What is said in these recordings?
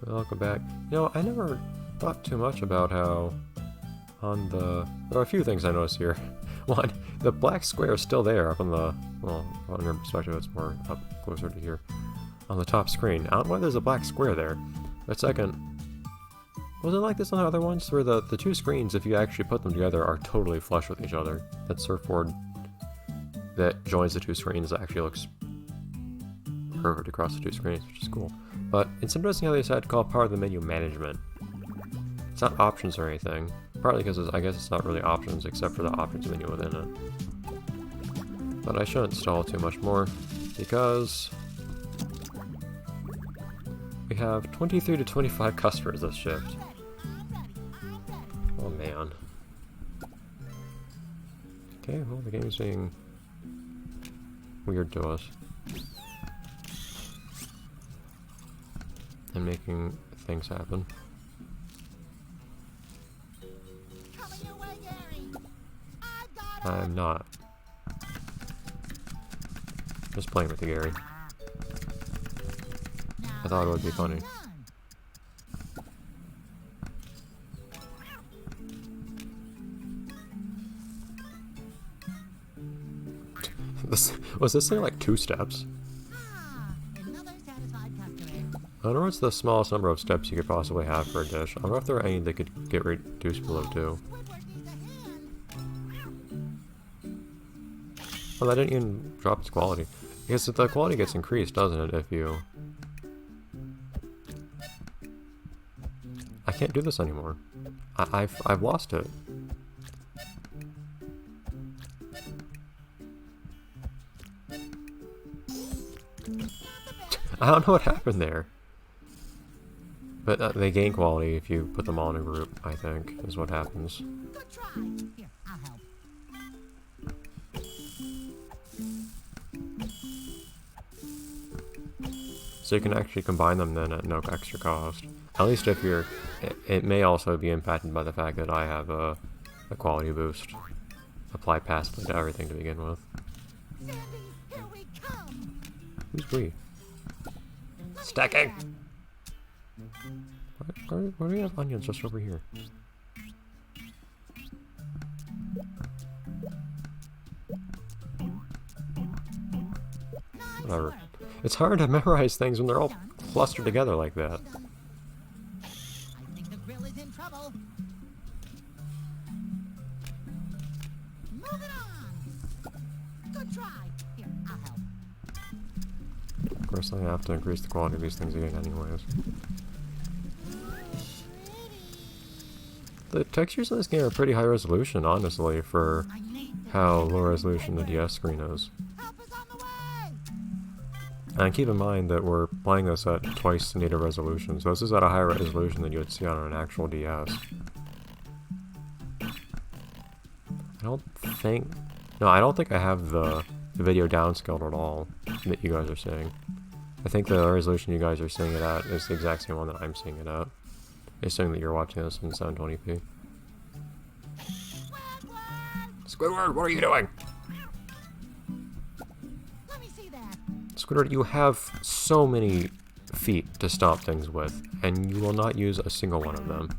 Welcome back. You know, I never thought too much about how on the... There are a few things I noticed here. One, the black square is still there up on the... Well, on your perspective it's more up closer to here. On the top screen. I don't know why there's a black square there. But second, was it like this on the other ones? Where the two screens, if you actually put them together, are totally flush with each other. That surfboard that joins the two screens actually looks perfect across the two screens, which is cool. But it's interesting how they decided to call it part of the menu management. It's not options or anything. Partly because I guess it's not really options except for the options menu within it. But I shouldn't stall too much more because we have 23 to 25 customers this shift. Oh man. Okay, well the game's being weird to us. And making things happen. I'm not. Just playing with the Gary. I thought it would be funny. Was this thing like 2 steps? I wonder what's the smallest number of steps you could possibly have for a dish. I wonder if there are any that could get reduced below 2. Well, that didn't even drop its quality. I guess the quality gets increased, doesn't it, if you... I can't do this anymore. I've lost it. I don't know what happened there. But they gain quality if you put them all in a group, I think, is what happens. Good try. Here, I'll help. So you can actually combine them then at no extra cost. At least if you're... It may also be impacted by the fact that I have a quality boost applied passively to everything to begin with. Sandy, here we come. Who's we? Stacking! Why do we have onions just over here? Whatever. It's hard to memorize things when they're all clustered together like that. I think the grill is in trouble. Move it on. Good try. Here, I'll help. Of course, I have to increase the quality of these things again anyways. The textures in this game are pretty high resolution, honestly, for how low resolution the DS screen is. Help is on the way. And keep in mind that we're playing this at twice the native resolution, so this is at a higher resolution than you would see on an actual DS. I don't think... No, I don't think I have the video downscaled at all that you guys are seeing. I think the resolution you guys are seeing it at is the exact same one that I'm seeing it at. Assuming that you're watching this in 720p. Squidward, what are you doing? Let me see that. Squidward, you have so many feet to stomp things with, and you will not use a single one of them.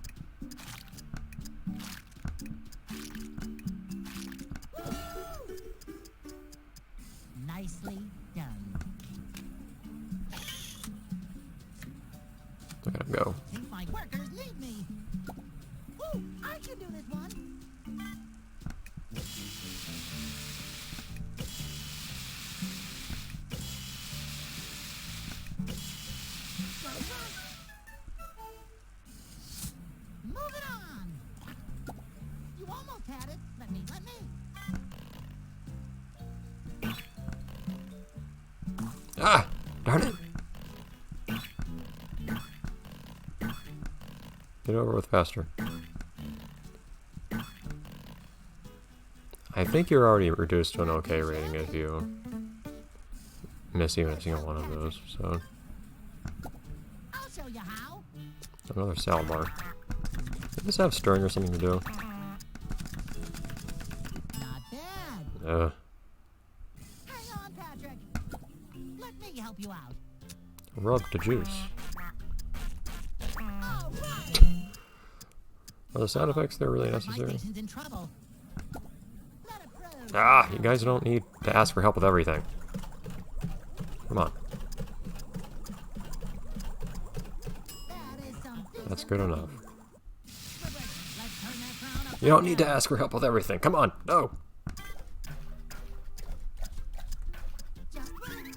Nicely done. Look at him go. Think my workers need me. Ooh, I can do this one. Move it on. You almost had it. Let me. Ah! Darn it! Get over with faster. I think you're already reduced to an okay rating if you miss even a single one of those, so... I'll show you how. Another salad bar. Does this have stirring or something to do? Not bad. Hang on, Patrick. Let me help you out. Rub the juice. Are the sound effects there really My necessary? station's in trouble. Let a pro Ah, you guys don't need to ask for help with everything. Come on. That is some That's decent good enough. Squidward, let's turn that crown upside You don't need to down. ask for help with everything. Come on. No. Just right.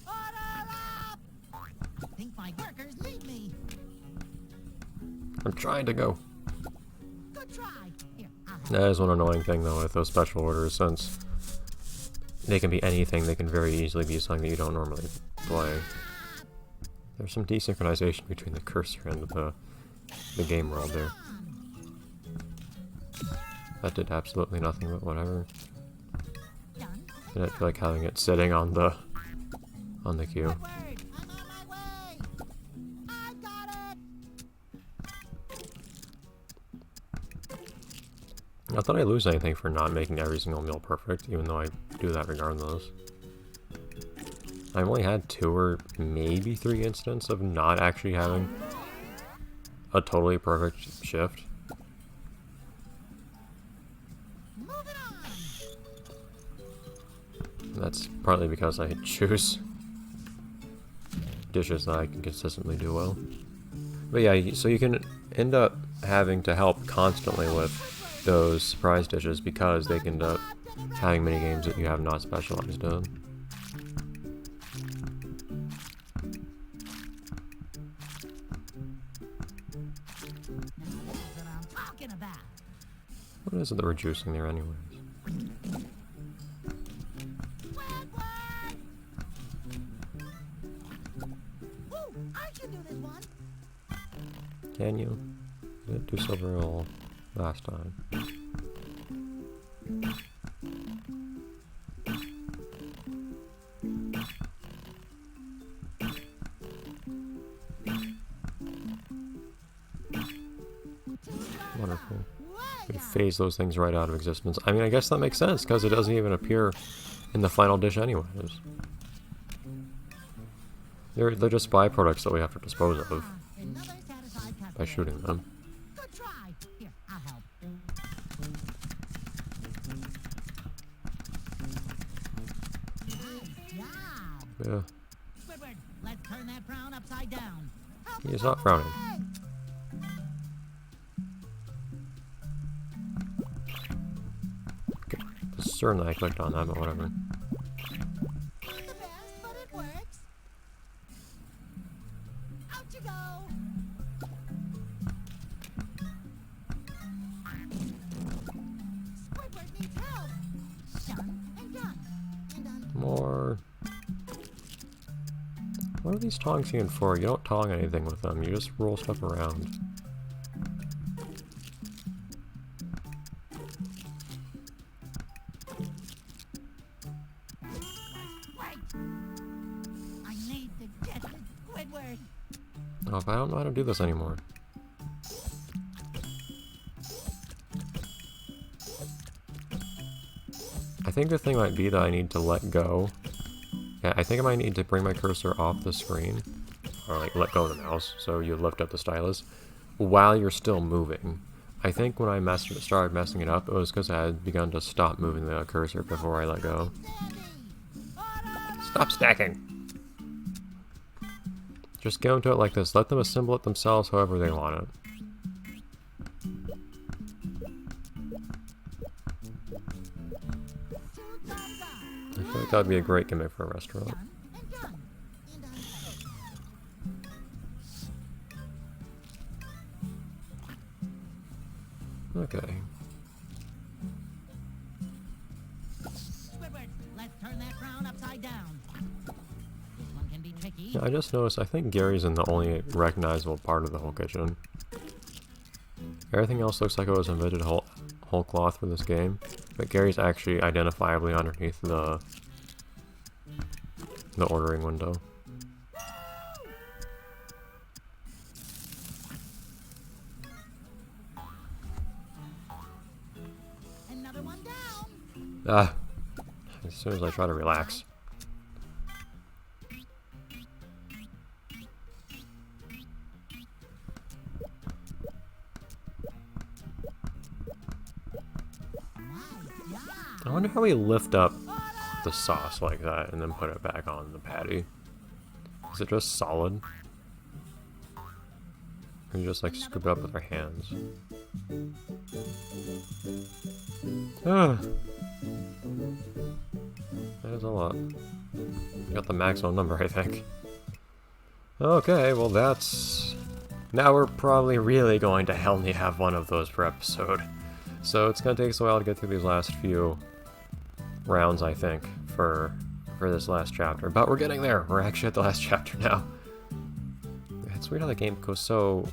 Order up! I think my workers need me. I'm trying to go. Good try. Here, I'll help. That is one annoying thing, though, with those special orders, since they can be anything. They can very easily be something that you don't normally play. There's some desynchronization between the cursor and the game world there. That did absolutely nothing, but whatever. Done. And I feel like having it sitting on the queue. Squidward, I'm on my way. I got it. Not that I lose anything for not making every single meal perfect, even though I do that regardless. I've only had 2 or maybe 3 instances of not actually having a totally perfect shift. Moving on. And that's partly because I choose dishes that I can consistently do well. But yeah, so you can end up having to help constantly with those surprise dishes because they can end up having mini games that you have not specialized in. Now that's what I'm talking about. What is it that we're juicing there anyways? Squidward! Ooh, I can do this one. Can you? I didn't do so very well last time. Wonderful. We phase those things right out of existence. I mean, I guess that makes sense, because it doesn't even appear in the final dish anyways. They're just byproducts that we have to dispose of Another satisfied customer. by shooting them. Good try. Here, I'll help. Nice job. Yeah, Squidward, let's turn that frown upside down. Help he is is not frowning. Concerned that I clicked on that, but whatever. Not the best, but it works. Out you go. Squidward needs help. Done and done. And done. More. What are these tongs even for? You don't tong anything with them, you just roll stuff around. Wait. I need to get to Squidward. Oh, but I don't know how to do this anymore. I think the thing might be that I need to let go. Yeah, I think I might need to bring my cursor off the screen. Or like let go of the mouse, so you lift up the stylus while you're still moving. I think when I started messing it up, it was because I had begun to stop moving the cursor before I let go. Stop stacking! Just go into it like this. Let them assemble it themselves however they want it. I feel like that would be a great gimmick for a restaurant. Done and done. And done. Okay. Squidward, let's turn that frown upside down. This one can be tricky. Yeah, I just noticed, I think Gary's in the only recognizable part of the whole kitchen. Everything else looks like it was invented whole cloth for this game, but Gary's actually identifiably underneath the ordering window. Another one down. Ah, as soon as I try to relax. wonder how we lift up the sauce like that and then put it back on the patty. Is it just solid? Or you just like scoop it up with our hands? Ah. That is a lot. Got the maximum number, I think. Okay, well that's... Now we're probably really going to only have one of those per episode. So it's going to take us a while to get through these last few rounds, I think, for this last chapter. But we're getting there! We're actually at the last chapter now. It's weird how the game goes so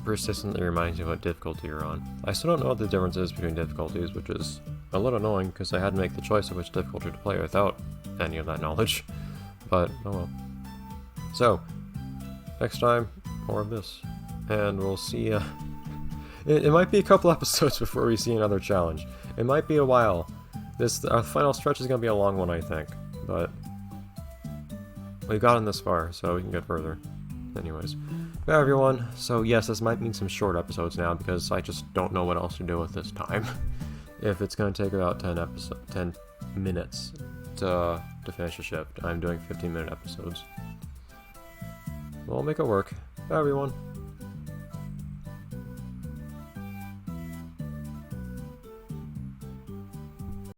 persistently reminds you of what difficulty you're on. I still don't know what the difference is between difficulties, which is a little annoying because I had to make the choice of which difficulty to play without any of that knowledge. But, oh well. So, next time, more of this. And we'll see, it might be a couple episodes before we see another challenge. It might be a while. Our final stretch is going to be a long one, I think. But, we've gotten this far, so we can get further. Anyways. Bye everyone. So yes, this might mean some short episodes now, because I just don't know what else to do with this time. If it's going to take about 10 minutes to finish a shift, I'm doing 15-minute episodes. We'll make it work. Bye everyone.